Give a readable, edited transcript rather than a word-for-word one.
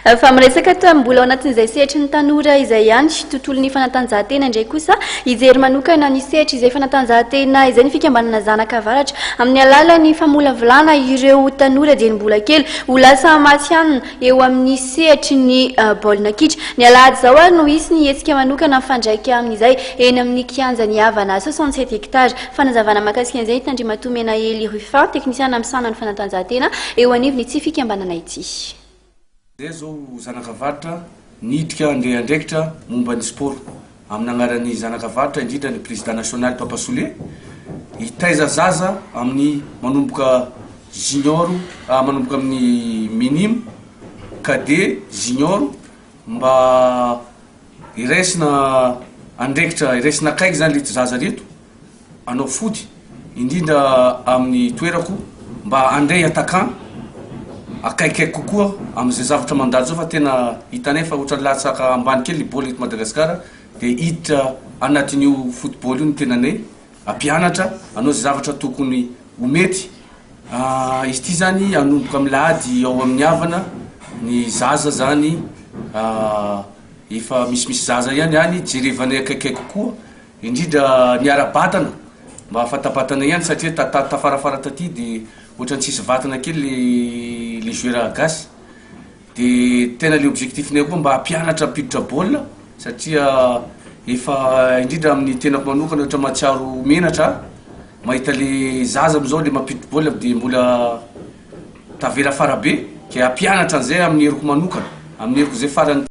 Fa miresaka toa mbola anatin'izay sehatry ny tanora izay ihany tontolon'ny fanatanjahantena indray kosa hijery manokana ny sehatry izay fanatanjahantena izay ny fikambanana Zanaka Avaratra amin'ny alalan'ny famolavolana ireo tanora dieny mbola kely ho lasa matiana eo amin'ny sehatry ny baolina kitra. Ny alahady izao ary no hisy ny hetsika manokana mifandraika amin'izay eny amin'ny kianjan'ny havana 67 hektara. Fanazavana mahakasika an'izay tandrimatoa Menakely teknisiana amin'ny sanany fanatanjahantena eo anivony ity fikambanana ity. Zay zao Zanaka Avaratra niditra andraikitra momba ny sport amin'ny anaran'ny Zanaka Avaratra indrindra ny président national Papa Soule hitaiza zaza amin'ny manomboka junior manomboka amin'ny minime cadet junior mba iraisina andraikitra iraisina kaiky zany lety zaza reto anao fody indrindra amin'ny toerako mba andray attaquant akaikaiky kokoa am'izay zavatra mandalo zao fa tena hitanay fa ohatrany latsaka ambany kely bola eto Madagasikara de hiditra anatin'io football io ny tenanay ampianatra anao zay zavatra tokony ho mety izy ty zany anomboka amin'ny lahady ao amin'ny havana ny zaza zany efa misy zaza ihany jerevanay akaikaiky kokoa indrindra ny ara-batana mba fatabatana ihany satria tafarafara taty de ohatrany tsisy vatana kely le joueur gasy de tena le objectifnay koa mba hampianatra mpiditra baolina satria efa indrindra amin'ny tenako manokana ohatra matsiaro menatra mahita le zaza am'izao le mampiditra baolina de mbola tavela farabe ke hampianatra an'izay amin'ny heriko manokana amin'ny heriko zay farany